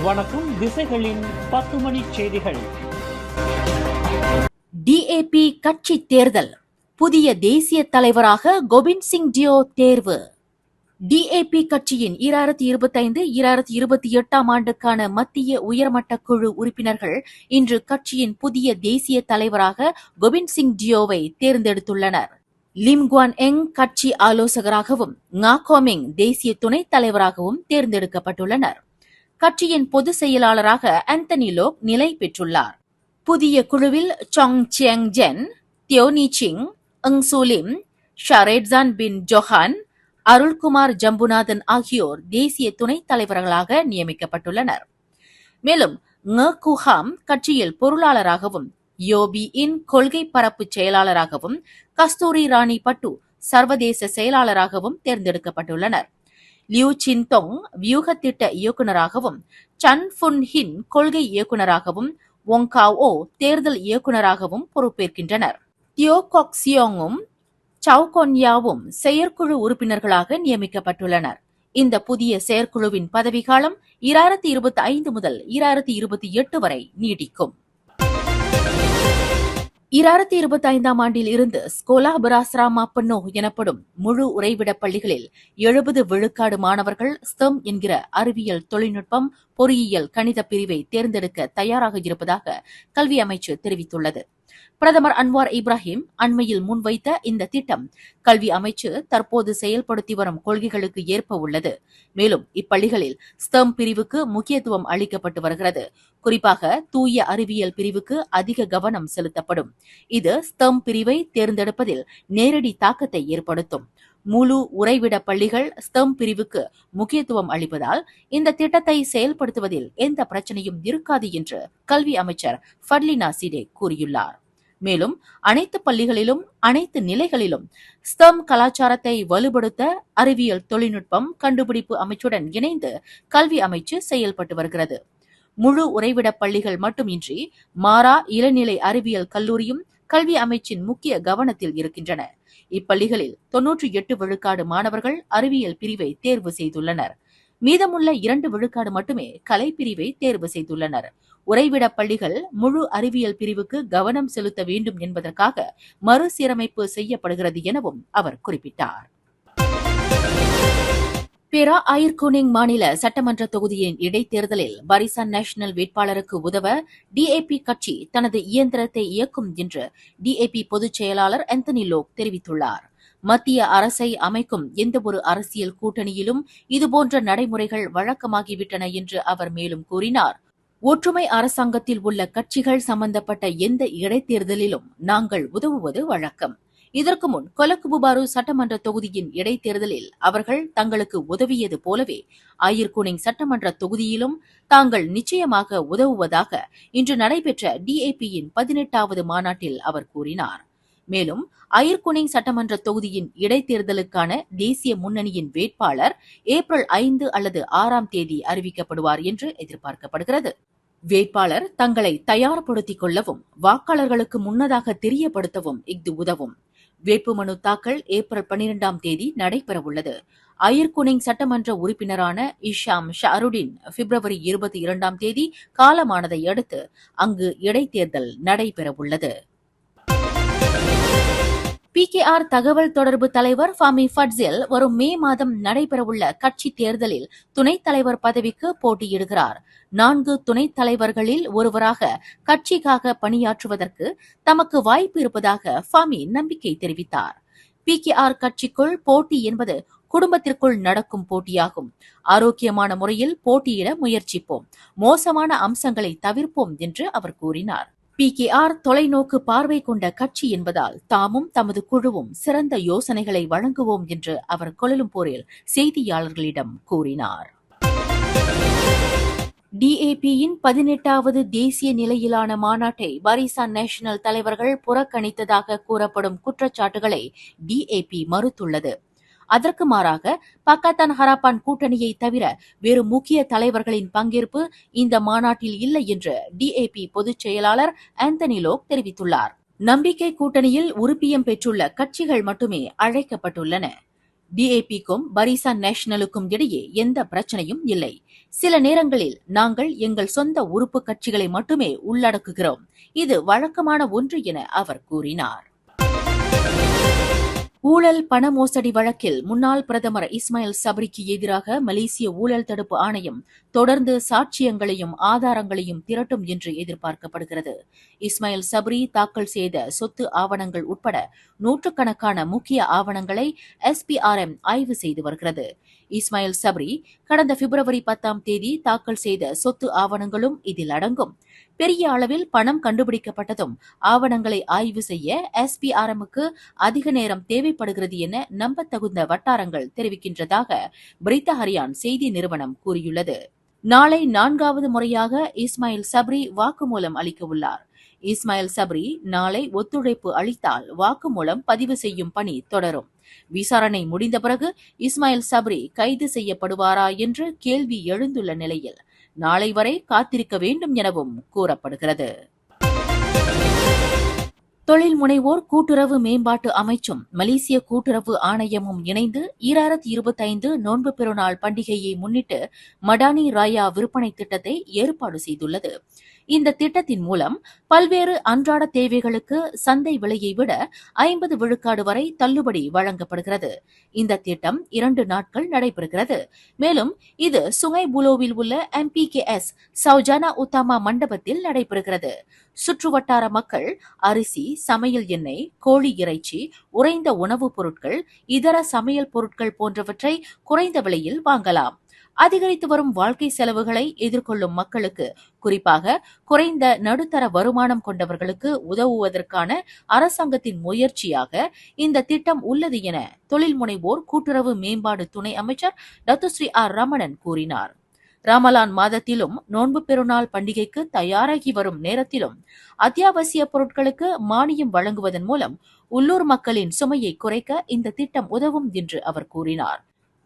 வணக்கம். திசைகளின் 10 மணி செய்திகள். DAP கட்சி தேர்தல். புதிய தேசிய தலைவராக கோபிந்த் சிங் டியோ தேர்வு. DAP கட்சியின் 2025-2028 ஆண்டுக்கான மத்திய உயர்மட்ட குழு உறுப்பினர்கள் இன்று கட்சியின் புதிய தேசிய தலைவராக கோபிந்த் சிங் டியோவை தேர்ந்தெடுத்துள்ளனர். லிம் குவான் எங் கட்சி ஆலோசகராகவும் ngா கோமிங் தேசிய துணைத் தலைவராகவும் தேர்ந்தெடுக்கப்பட்டுள்ளனர். கட்சியின் பொதுச் செயலாளராக ஆந்தனி லோக் நிலை பெற்றுள்ளார். புதிய குழுவில் சாங் சியங் ஜென், தியோ நீ சிங், எங் சூ லிம், ஷரேட்சான் பின் ஜொஹான், அருள்குமார் ஜம்புநாதன் ஆகியோர் தேசிய துணைத் தலைவர்களாக நியமிக்கப்பட்டுள்ளனர். மேலும் ngா குஹாம் கட்சியில் பொருளாளராகவும், யோபி இன் கொள்கை பரப்பு செயலாளராகவும், கஸ்தூரி ராணி பட்டு சர்வதேச செயலாளராகவும் தேர்ந்தெடுக்கப்பட்டுள்ளனர். லியூ சின் தொங் வியூக திட்ட இயக்குநராகவும், சன் ஃபுன் ஹின் கொள்கை இயக்குநராகவும், ஒங் காவ் ஓ தேர்தல் இயக்குநராகவும் பொறுப்பேற்கின்றனர். தியோ கொக் சியோங்கும் சவ் கொன்யாவும் செயற்குழு உறுப்பினர்களாக நியமிக்கப்பட்டுள்ளனர். இந்த புதிய செயற்குழுவின் பதவிக்காலம் 2025 முதல் 2028 வரை நீடிக்கும். 2025 ஆண்டில் இருந்து ஸ்கோலா பராஸ்ராமா பன்னோ எனப்படும் முழு உறைவிட பள்ளிகளில் 70 விழுக்காடு மாணவர்கள் ஸ்டெம் என்கிற அறிவியல், தொழில்நுட்பம், பொறியியல், கணித பிரிவை தேர்ந்தெடுக்க தயாராக இருப்பதாக கல்வி அமைச்சு தெரிவித்துள்ளது. பிரதமர் அன்வார் இப்ராஹிம் அண்மையில் முன்வைத்த இந்த திட்டம் கல்வி அமைச்சு தற்போது செயல்படுத்தி வரும் கொள்கைகளுக்கு ஏற்ப உள்ளது. மேலும் இப்பள்ளிகளில் ஸ்டெம் பிரிவுக்கு முக்கியத்துவம் அளிக்கப்பட்டு வருகிறது. குறிப்பாக தூய அறிவியல் பிரிவுக்கு அதிக கவனம் செலுத்தப்படும். இது ஸ்டெம் பிரிவை தேர்ந்தெடுப்பதில் நேரடி தாக்கத்தை ஏற்படுத்தும். முழு உறைவிட பள்ளிகள் ஸ்டெம் பிரிவுக்கு முக்கியத்துவம் அளிப்பதால் இந்த திட்டத்தை செயல்படுத்துவதில் எந்த பிரச்சனையும் இருக்காது என்று கல்வி அமைச்சர் ஃபட்லினா சிடே கூறியுள்ளார். மேலும் அனைத்து பள்ளிகளிலும் அனைத்து நிலைகளிலும் ஸ்டெம் கலாச்சாரத்தை வலுப்படுத்த அறிவியல், தொழில்நுட்பம், கண்டுபிடிப்பு அமைச்சுடன் இணைந்து கல்வி அமைச்சு செயல்பட்டு வருகிறது. முழு உறைவிட பள்ளிகள் மட்டுமின்றி மாரா இளநிலை அறிவியல் கல்லூரியும் கல்வி அமைச்சின் முக்கிய கவனத்தில் இருக்கின்றன. இப்பள்ளிகளில் 98 விழுக்காடு மாணவர்கள் அறிவியல் பிரிவை தேர்வு செய்துள்ளனர். மீதமுள்ள 2 விழுக்காடு மட்டுமே கலை பிரிவை தேர்வு செய்துள்ளனர். உறைவிட பள்ளிகள் முழு அறிவியல் பிரிவுக்கு கவனம் செலுத்த வேண்டும் என்பதற்காக மறுசீரமைப்பு செய்யப்படுகிறது எனவும் அவர் குறிப்பிட்டார். பேரா அயர்குனிங் மாநில சட்டமன்ற தொகுதியின் இடைத்தேர்தலில் பரிசான் நேஷனல் வேட்பாளருக்கு உதவ DAP கட்சி தனது இயந்திரத்தை இயக்கும் என்று DAP பொதுச் செயலாளர் ஆந்தனி லோக் தெரிவித்துள்ளார். மத்திய அரசை அமைக்கும் எந்தவொரு அரசியல் கூட்டணியிலும் இதுபோன்ற நடைமுறைகள் வழக்கமாகிவிட்டன என்று அவர் மேலும் கூறினார். ஒற்றுமை அரசாங்கத்தில் உள்ள கட்சிகள் சம்பந்தப்பட்ட எந்த இடைத்தேர்தலிலும் நாங்கள் உதவுவது வழக்கம். இதற்கு முன் கொலக்குபுபாரு சட்டமன்ற தொகுதியின் இடைத்தேர்தலில் அவர்கள் தங்களுக்கு உதவியது போலவே அயர்குனிங் சட்டமன்ற தொகுதியிலும் தாங்கள் நிச்சயமாக உதவுவதாக இன்று நடைபெற்ற DAPயின் 18வது மாநாட்டில் அவர் கூறினார். மேலும் அயர்குனிங் சட்டமன்ற தொகுதியின் இடைத்தேர்தலுக்கான தேசிய முன்னணியின் வேட்பாளர் ஏப்ரல் 5 அல்லது 6ஆம் தேதி அறிவிக்கப்படுவார் என்று எதிர்பார்க்கப்படுகிறது. வேட்பாளர் தங்களை தயார்படுத்திக் கொள்ளவும் வாக்காளர்களுக்கு முன்னதாக தெரியப்படுத்தவும் இது உதவும். வேட்புமனு தாக்கல் ஏப்ரல் 12ஆம் தேதி நடைபெறவுள்ளது. அயர்குனிங் சட்டமன்ற உறுப்பினரான இஷாம் ஷாருடின் பிப்ரவரி 22ஆம் தேதி காலமானதை அடுத்து அங்கு இடைத்தேர்தல் நடைபெறவுள்ளது. PKR தகவல் தொடர்பு தலைவர் ஃபாமி ஃபட்சில் வரும் மே மாதம் நடைபெறவுள்ள கட்சி தேர்தலில் துணைத் தலைவர் பதவிக்கு போட்டியிடுகிறார். 4 துணைத் தலைவர்களில் ஒருவராக கட்சிக்காக பணியாற்றுவதற்கு தமக்கு வாய்ப்பு இருப்பதாக ஃபாமி நம்பிக்கை தெரிவித்தார். PKR கட்சிக்குள் போட்டி என்பது குடும்பத்திற்குள் நடக்கும் போட்டியாகும். ஆரோக்கியமான முறையில் போட்டியிட முயற்சிப்போம், மோசமான அம்சங்களை தவிர்ப்போம் என்று அவர் கூறினார். PKR தொலைநோக்கு பார்வை கொண்ட கட்சி என்பதால் தாமும் தமது குழுவும் சிறந்த யோசனைகளை வழங்குவோம் என்று அவர் கோலாலம்பூரில் செய்தியாளர்களிடம் கூறினார். DAPயின் 18வது தேசிய நிலையிலான மாநாட்டை பரிசான் நேஷனல் தலைவர்கள் புறக்கணித்ததாக கூறப்படும் குற்றச்சாட்டுகளை DAP மறுத்துள்ளது. அதற்கு மாறாக பக்காத்தான் ஹராப்பான் கூட்டணியை தவிர வேறு முக்கிய தலைவர்களின் பங்கேற்பு இந்த மாநாட்டில் இல்லை என்று DAP பொதுச் செயலாளர் ஆந்தனி லோக் தெரிவித்துள்ளார். நம்பிக்கை கூட்டணியில் உறுப்பியம் பெற்றுள்ள கட்சிகள் மட்டுமே அழைக்கப்பட்டுள்ளன. DAP-க்கும் பரிசான் நேஷனலுக்கும் இடையே எந்த பிரச்சனையும் இல்லை. சில நேரங்களில் நாங்கள் எங்கள் சொந்த உறுப்பு கட்சிகளை மட்டுமே உள்ளடக்குகிறோம். இது வழக்கமான ஒன்று என அவர் கூறினார். ஊழல் பண மோசடி வழக்கில் முன்னாள் பிரதமர் இஸ்மாயில் சப்ரிக்கு எதிராக மலேசிய ஊழல் தடுப்பு ஆணையம் தொடர்ந்து சாட்சியங்களையும் ஆதாரங்களையும் திரட்டும் என்று எதிர்பார்க்கப்படுகிறது. இஸ்மாயில் சப்ரி தாக்கல் செய்த சொத்து ஆவணங்கள் உட்பட நூற்றுக்கணக்கான முக்கிய ஆவணங்களை SPRM ஆய்வு செய்து வருகிறது. இஸ்மாயில் சப்ரி கடந்த பிப்ரவரி 10 தாக்கல் செய்த சொத்து ஆவணங்களும் இதில் அடங்கும். பெரிய அளவில் பணம் கண்டுபிடிக்கப்பட்டதும் ஆவணங்களை ஆய்வு செய்ய SPRM-க்கு அதிக நேரம் தேவைப்படுகிறது என நம்பத்தகுந்த வட்டாரங்கள் தெரிவிக்கின்றதாக பிரித்த ஹரியான் செய்தி நிறுவனம் கூறியுள்ளது. நாளை 4வது முறையாக இஸ்மாயில் சப்ரி வாக்குமூலம் அளிக்க உள்ளார். இஸ்மாயில் சப்ரி நாளை ஒத்துழைப்பு அளித்தால் வாக்குமூலம் பதிவு செய்யும் பணி தொடரும். விசாரணை முடிந்த பிறகு இஸ்மாயில் சப்ரி கைது செய்யப்படுவாரா என்று கேள்வி எழுந்துள்ள நிலையில் நாளை வரை காத்திருக்க வேண்டும் எனவும் கூறப்படுகிறது. தொழில் முனைவோர் கூட்டுறவு மேம்பாட்டு அமைச்சும் மலேசிய கூட்டுறவு ஆணையமும் இணைந்து 2025 நோன்பு பெருநாள் பண்டிகையை முன்னிட்டு மடானி ராயா விற்பனை திட்டத்தை ஏற்பாடு செய்துள்ளது. இந்த திட்டத்தின் மூலம் பல்வேறு அன்றாட தேவைகளுக்கு சந்தை விலையை விட 50 விழுக்காடு வரை தள்ளுபடி வழங்கப்படுகிறது. இந்த திட்டம் 2 நாட்கள் நடைபெறுகிறது. மேலும் இது சுங்கை புலோவில் உள்ள MPKS சௌஜானா உத்தாமா மண்டபத்தில் நடைபெறுகிறது. சுற்றுவட்டார மக்கள் அரிசி, சமையல் எண்ணெய், கோழி இறைச்சி, உறைந்த உணவுப் பொருட்கள், இதர சமையல் பொருட்கள் போன்றவற்றை குறைந்த விலையில் வாங்கலாம். அதிகரித்து வரும் வாழ்க்கை செலவுகளை எதிர்கொள்ளும் மக்களுக்கு, குறிப்பாக குறைந்த நடுத்தர வருமானம் கொண்டவர்களுக்கு உதவுவதற்கான அரசாங்கத்தின் முயற்சியாக இந்த திட்டம் உள்ளது என தொழில் முனைவோர் கூட்டுறவு மேம்பாடு துணை அமைச்சர் டத்துஸ்ரீ ஆர் ரமணன் கூறினார். ரமலான் மாதத்திலும் நோன்பு பெருநாள் பண்டிகைக்கு தயாராகி வரும் நேரத்திலும் அத்தியாவசிய பொருட்களுக்கு மானியம் வழங்குவதன் மூலம் உள்ளூர் மக்களின் சுமையை குறைக்க இந்த திட்டம் உதவும் என்று அவர் கூறினார்.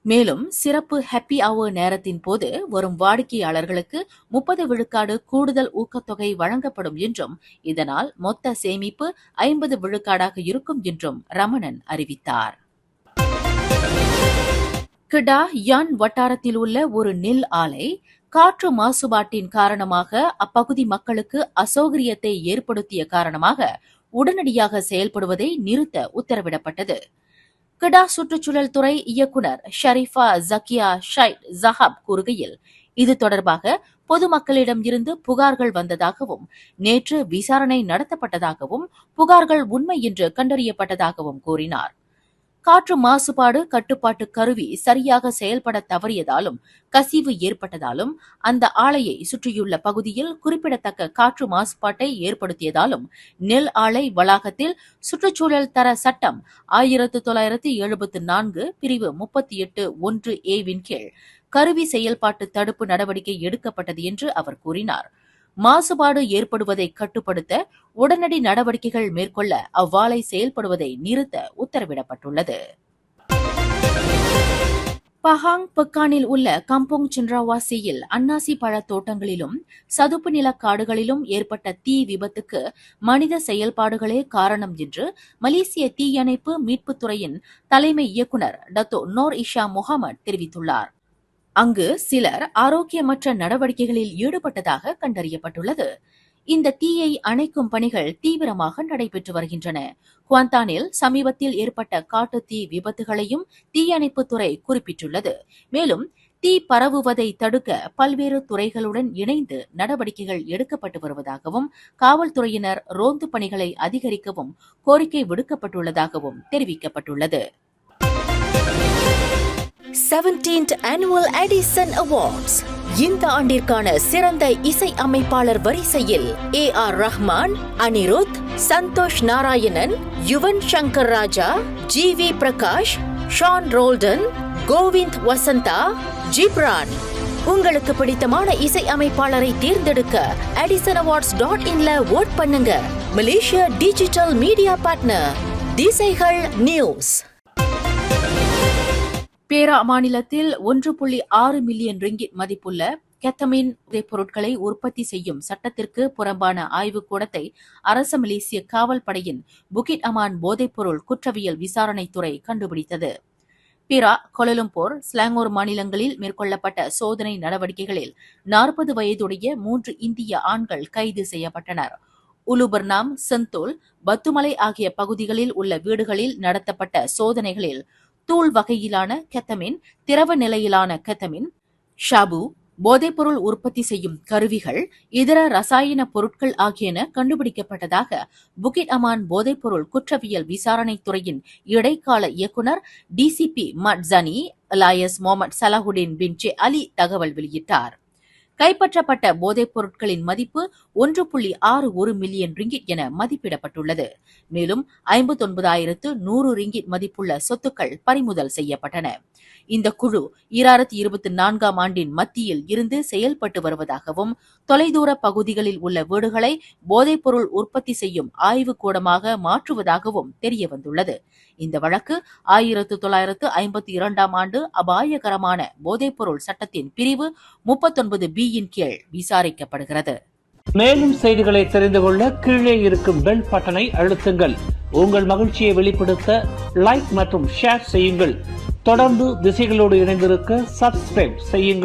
மேலும் சிறப்பு ஹாப்பி அவர் நேரத்தின் போது வரும் வாடிக்கையாளர்களுக்கு 30 விழுக்காடு கூடுதல் ஊக்கத்தொகை வழங்கப்படும் என்றும் இதனால் மொத்த சேமிப்பு 50 விழுக்காடாக இருக்கும் என்றும் ரமணன் அறிவித்தார். கிடா யான் வட்டாரத்தில் உள்ள ஒரு நெல் ஆலை காற்று மாசுபாட்டின் காரணமாக அப்பகுதி மக்களுக்கு அசௌகரியத்தை ஏற்படுத்திய காரணமாக உடனடியாக செயல்படுவதை நிறுத்த உத்தரவிடப்பட்டது. கிடா சுற்றுச்சூழல் துறை இயக்குநர் ஷரீஃபா ஜக்கியா ஷைட் ஜஹாப் கூறுகையில், இது தொடர்பாக பொதுமக்களிடம் இருந்து புகார்கள் வந்ததாகவும் நேற்று விசாரணை நடத்தப்பட்டதாகவும் புகார்கள் உண்மை என்று கண்டறியப்பட்டதாகவும் கூறினார். காற்று மாசுபாடு கட்டுப்பாட்டு கருவி சரியாக செயல்பட தவறியதாலும் கசிவு ஏற்பட்டதாலும் அந்த ஆலையை சுற்றியுள்ள பகுதியில் குறிப்பிடத்தக்க காற்று மாசுபாட்டை ஏற்படுத்தியதாலும் நெல் ஆலை வளாகத்தில் சுற்றுச்சூழல் தர சட்டம் 1974 பிரிவு 38(1)A-வின் கீழ் கருவி செயல்பாட்டு தடுப்பு நடவடிக்கை எடுக்கப்பட்டது என்று அவர் கூறினார். மாசுபாடு ஏற்படுவதை கட்டுப்படுத்த உடனடி நடவடிக்கைகள் மேற்கொள்ள அவ்வாலை செயல்படுவதை நிறுத்த உத்தரவிடப்பட்டுள்ளது. பஹாங் பெக்கானில் உள்ள கம்போங் சின்ராவாசியில் அன்னாசி பழ தோட்டங்களிலும் சதுப்பு நில காடுகளிலும் ஏற்பட்ட தீ விபத்துக்கு மனித செயல்பாடுகளே காரணம் என்று மலேசிய தீயணைப்பு மீட்புத்துறையின் தலைமை இயக்குநர் டத்தோ நோர் இஷா முகமது தெரிவித்துள்ளார். அங்கு சிலர் ஆரோக்கியமற்ற நடவடிக்கைகளில் ஈடுபட்டதாக கண்டறியப்பட்டுள்ளது. இந்த தீயை அணைக்கும் பணிகள் தீவிரமாக நடைபெற்று வருகின்றன. குவாந்தானில் சமீபத்தில் ஏற்பட்ட காட்டு தீ விபத்துகளையும் தீயணைப்புத்துறை குறிப்பிட்டுள்ளது. மேலும் தீ பரவுவதை தடுக்க பல்வேறு துறைகளுடன் இணைந்து நடவடிக்கைகள் எடுக்கப்பட்டு வருவதாகவும் காவல்துறையினர் ரோந்து பணிகளை அதிகரிக்கவும் கோரிக்கை விடுக்கப்பட்டுள்ளதாகவும் தெரிவிக்கப்பட்டுள்ளது. 17th Annual Edison Awards இந்த ஆண்டிற்கான சிறந்த இசை அமைப்பாளர் வரிசையில் A.R. Rahman, Anirudh, Santhosh Narayanan, Yuvan Shankar Raja, G.V. Prakash, Shawn Roldan, Kovind Vasantha, Ghibran. உங்களுக்கு பிடித்தமான இசை அமைப்பாளரை தேர்ந்தெடுக்க edisonAwards.in-ல வோட் பண்ணுங்க. மலேசியா டிஜிட்டல் மீடியா பார்ட்னர் திசைகள் நியூஸ். பேரா மாநிலத்தில் 1.6 மில்லியன் ரிங்கிட் மதிப்புள்ள கெத்தமின் போதைப் பொருட்களை உற்பத்தி செய்யும் சட்டத்திற்கு புறம்பான ஆய்வுக்கூடத்தை அரச மலேசிய காவல் படையின் புகிட் அமான் போதைப்பொருள் குற்றவியல் விசாரணைத்துறை கண்டுபிடித்தது. பிரா, கோலாலம்பூர், ஸ்லாங்கூர் மாநிலங்களில் மேற்கொள்ளப்பட்ட சோதனை நடவடிக்கைகளில் 40 வயதுடைய 3 இந்திய ஆண்கள் கைது செய்யப்பட்டனர். உலுபர்னாம், செந்தோல், பத்துமலை ஆகிய பகுதிகளில் உள்ள வீடுகளில் நடத்தப்பட்ட சோதனைகளில் தூள் வகையிலான கெத்தமின், திரவ நிலையிலான கெத்தமின், ஷாபு, போதைப்பொருள் உற்பத்தி செய்யும் கருவிகள், இதர ரசாயன பொருட்கள் ஆகியன கண்டுபிடிக்கப்பட்டதாக புகிட் அமான் போதைப்பொருள் குற்றவியல் விசாரணை துறையின் இடைக்கால இயக்குநர் டிசிபி மட்ஜானி அலாயஸ் முகமது சலாஹுடீன் பின் ஜே அலி தகவல் வெளியிட்டார். கைப்பற்றப்பட்ட போதைப் பொருட்களின் மதிப்பு 1.61 மில்லியன் ரிங்கிட் என மதிப்பிடப்பட்டுள்ளது. மேலும் 59,100 ரிங்கிட் மதிப்புள்ள சொத்துக்கள் பறிமுதல் செய்யப்பட்டன. இந்த குழு 2024ஆம் ஆண்டின் மத்தியில் இருந்து செயல்பட்டு வருவதாகவும், தொலைதூர பகுதிகளில் உள்ள வீடுகளை போதைப்பொருள் உற்பத்தி செய்யும் ஆய்வுக்கூடமாக மாற்றுவதாகவும் தெரியவந்துள்ளது. இந்த வழக்கு 1952ஆம் ஆண்டு அபாயகரமான போதைப்பொருள் சட்டத்தின் பிரிவு 39B-யின் கீழ் விசாரிக்கப்படுகிறது. மேலும் செய்திகளை தெரிந்து கொள்ள கீழே இருக்கும் பெல் பட்டனை அழுத்துங்கள். உங்கள் மகிழ்ச்சியை வெளிப்படுத்த லைக் மற்றும் ஷேர் செய்யுங்கள். தொடர்ந்து திசைகளோடு இணைந்திருக்க சப்ஸ்கிரைப் செய்யுங்கள்.